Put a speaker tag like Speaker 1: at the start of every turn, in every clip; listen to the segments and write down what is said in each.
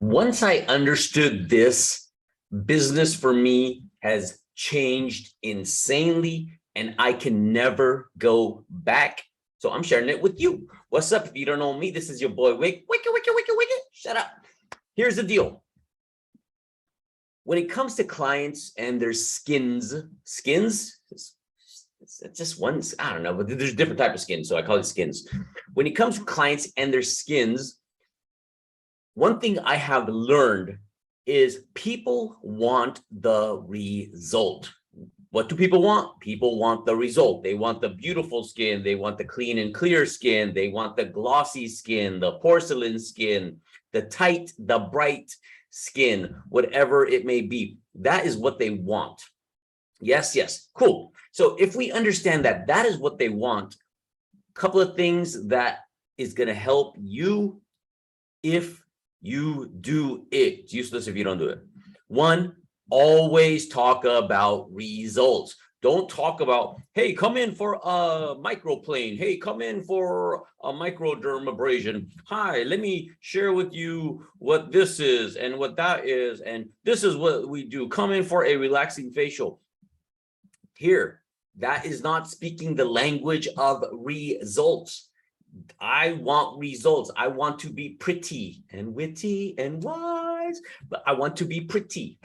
Speaker 1: Once I understood this, business for me has changed insanely and I can never go back. So I'm sharing it with you. What's up? If you don't know me, this is your boy Wik'ed. Shut up. Here's the deal. When it comes to clients and their skins, it's just one, I don't know, but there's different type of skins, so I call it skins. When it comes to clients and their skins, one thing I have learned is people want the result. What do people want? People want the result. They want the beautiful skin. They want the clean and clear skin. They want the glossy skin, the porcelain skin, the tight, the bright skin, whatever it may be. That is what they want. Yes, cool. So if we understand that that is what they want, a couple of things that is going to help you if you do it. It's useless if you don't do it. One, always talk about results. Don't talk about, hey, come in for a microplane. Hey, come in for a microdermabrasion. Hi, let me share with you what this is and what that is. And this is what we do. Come in for a relaxing facial. Here, that is not speaking the language of results. I want results. I want to be pretty and witty and wise, but I want to be pretty.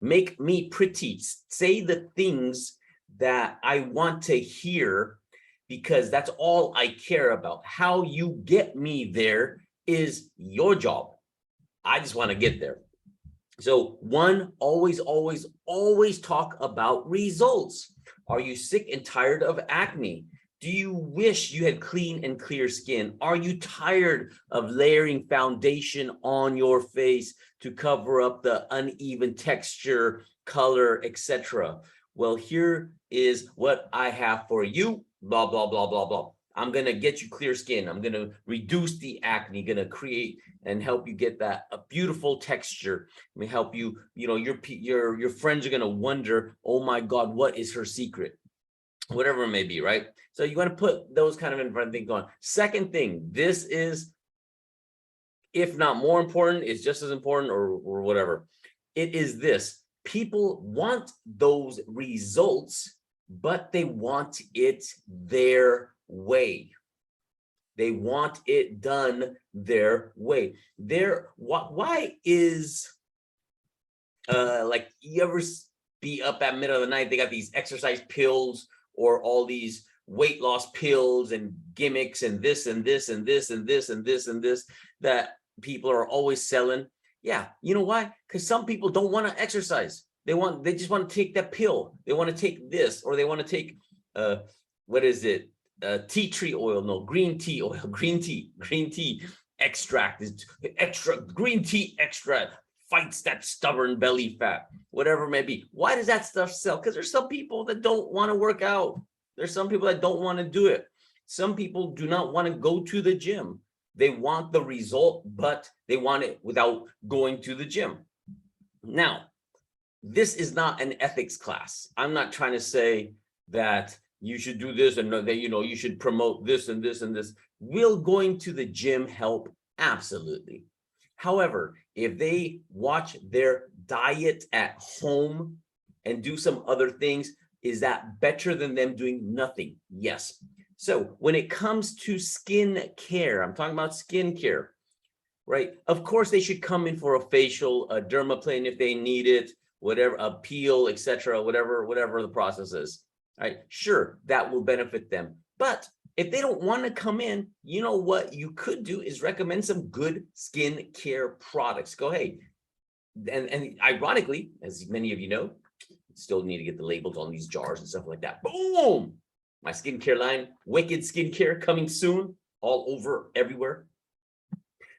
Speaker 1: Make me pretty. Say the things that I want to hear, because that's all I care about. How you get me there is your job. I just want to get there. So one, always talk about results. Are you sick and tired of acne? Do you wish you had clean and clear skin? Are you tired of layering foundation on your face to cover up the uneven texture, color, etc.? Well, here is what I have for you, blah, blah, blah, blah, blah. I'm going to get you clear skin. I'm going to reduce the acne, going to create and help you get that a beautiful texture. Let me help you, your friends are going to wonder, oh my God, what is her secret? Whatever it may be, right? So you want to put those kind of in front of things on. Second thing, this is, if not more important, is just as important or whatever. It is this. People want those results, but they want it their way. They want it done their way. Why is like, you ever be up at middle of the night, they got these exercise pills or all these weight loss pills and gimmicks and this and this and this and this and this and this that people are always selling? Yeah, you know why? Because some people don't want to exercise. They just want to take that pill. They want to take this, or they want to take what is it? Tea tree oil, no, green tea oil, green tea extract, is extra green tea extract fights that stubborn belly fat, whatever it may be. Why does that stuff sell? Because there's some people that don't want to work out. There's some people that don't want to do it. Some people do not want to go to the gym. They want the result, but they want it without going to the gym. Now, this is not an ethics class. I'm not trying to say that you should do this and that, you should promote this and this and this. Will going to the gym help? Absolutely. However, if they watch their diet at home and do some other things, is that better than them doing nothing? Yes. So when it comes to skin care, I'm talking about skin care, right? Of course, they should come in for a facial, a dermaplane if they need it, whatever, a peel, etc., whatever the process is. Right? Sure, that will benefit them. But if they don't want to come in, you know what you could do is recommend some good skin care products. Go, hey, and ironically, as many of you know, still need to get the labels on these jars and stuff like that. Boom! My skincare line, Wik'ed Skincare, coming soon, all over, everywhere.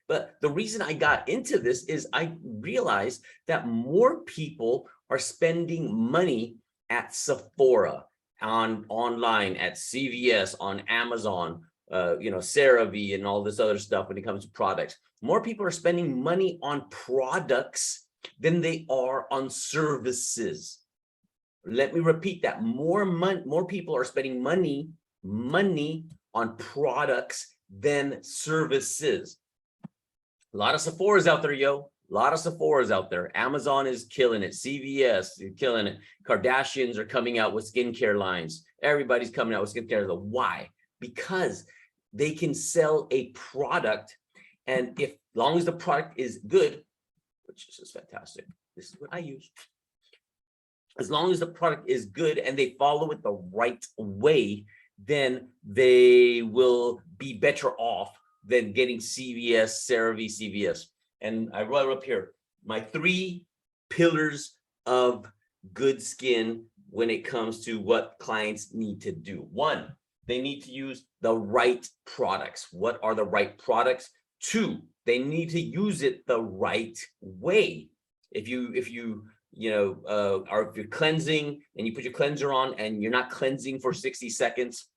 Speaker 1: But the reason I got into this is I realized that more people are spending money at Sephora, online, at CVS, on Amazon, CeraVe and all this other stuff when it comes to products. More people are spending money on products than they are on services. Let me repeat that. More people are spending money on products than services. A lot of Sephora's out there, yo. A lot of Sephora's out there. Amazon is killing it. CVS is killing it. Kardashians are coming out with skincare lines. Everybody's coming out with skincare. Why? Because they can sell a product, and if long as the product is good, which is fantastic. This is what I use. As long as the product is good and they follow it the right way, then they will be better off than getting CVS, CeraVe, CVS. And I wrote up here my 3 pillars of good skin when it comes to what clients need to do. 1, they need to use the right products. What are the right products? 2, they need to use it the right way. If you're cleansing and you put your cleanser on and you're not cleansing for 60 seconds,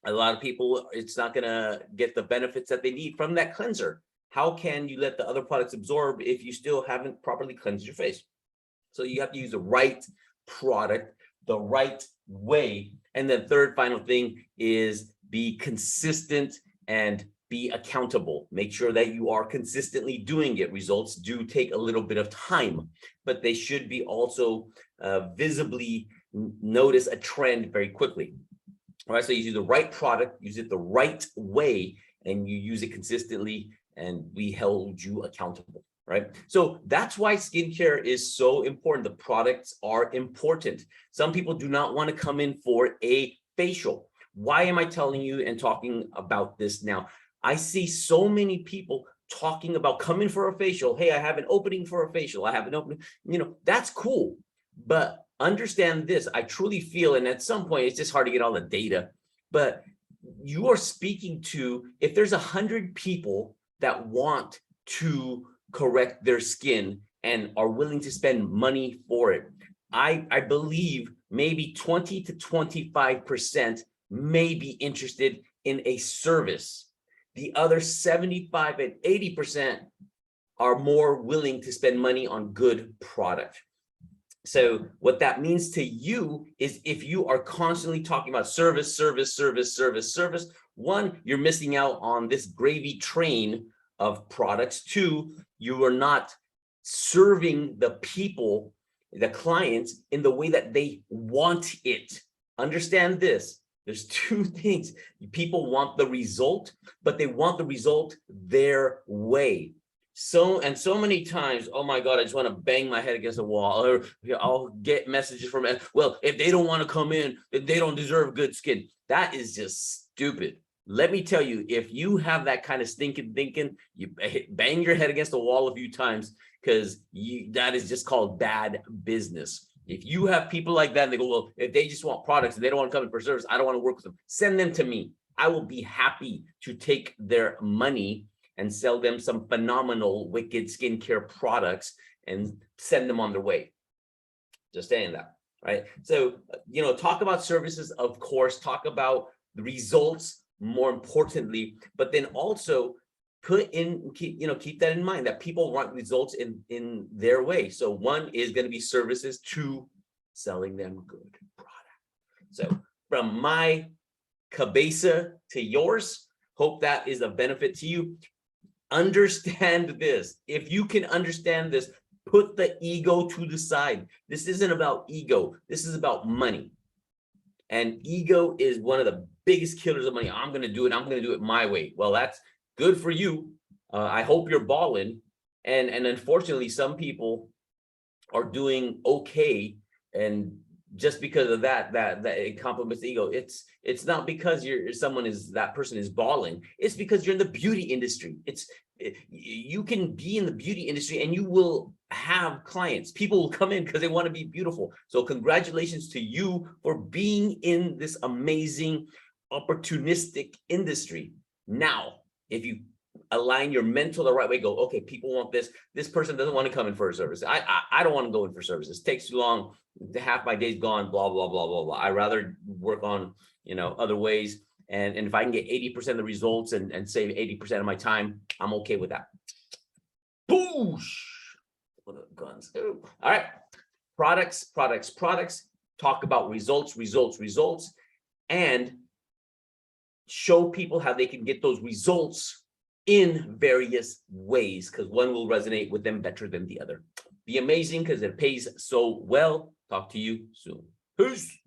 Speaker 1: a lot of people, it's not gonna get the benefits that they need from that cleanser. How can you let the other products absorb if you still haven't properly cleansed your face? So you have to use the right product the right way. And the third final thing is be consistent and be accountable. Make sure that you are consistently doing it. Results do take a little bit of time, but they should be also visibly notice a trend very quickly. All right, so you use the right product, use it the right way, and you use it consistently, and we held you accountable, right? So that's why skincare is so important. The products are important. Some people do not want to come in for a facial. Why am I telling you and talking about this now? I see so many people talking about coming for a facial. Hey, I have an opening for a facial. I have an opening, that's cool. But understand this, I truly feel, and at some point, it's just hard to get all the data, but you are speaking to, if there's 100 people that want to correct their skin and are willing to spend money for it, I believe maybe 20 to 25% may be interested in a service. The other 75 and 80% are more willing to spend money on good product. So what that means to you is, if you are constantly talking about service, one, you're missing out on this gravy train of products. 2, you are not serving the people, the clients, in the way that they want it. Understand this. There's 2 things. People want the result, but they want the result their way. So many times, oh my God, I just want to bang my head against the wall, or I'll get messages from, well, if they don't want to come in, they don't deserve good skin. That is just stupid. Let me tell you, if you have that kind of stinking thinking, you bang your head against the wall a few times, because that is just called bad business. If you have people like that and they go, well, if they just want products and they don't want to come in for service, I don't want to work with them. Send them to me. I will be happy to take their money and sell them some phenomenal Wik'ed Skincare products and send them on their way. Just saying that, right? So, talk about services, of course, talk about the results more importantly, but then also keep that in mind, that people want results in their way. So 1 is going to be services, 2, selling them good product. So from my cabeza to yours, hope that is of benefit to you. Understand this. If you can understand this, put the ego to the side. This isn't about ego. This is about money. And ego is one of the biggest killers of money. I'm going to do it. I'm going to do it my way. Well, that's good for you. I hope you're balling. And unfortunately, some people are doing okay, and just because of that it compliments the ego. It's not because that person is balling. It's because you're in the beauty industry. You can be in the beauty industry and you will have clients. People will come in because they want to be beautiful. So congratulations to you for being in this amazing opportunistic industry. Now, if you align your mental the right way, go, okay, people want this person doesn't want to come in for a service. I don't want to go in for services. It takes too long. Half my day's gone, blah, blah, blah, blah, blah. I rather work on, other ways. And if I can get 80% of the results and save 80% of my time, I'm okay with that. Boosh! What are the guns? Ooh. All right. Products. Talk about results, and show people how they can get those results in various ways, because one will resonate with them better than the other. Be amazing because it pays so well. Talk to you soon. Peace.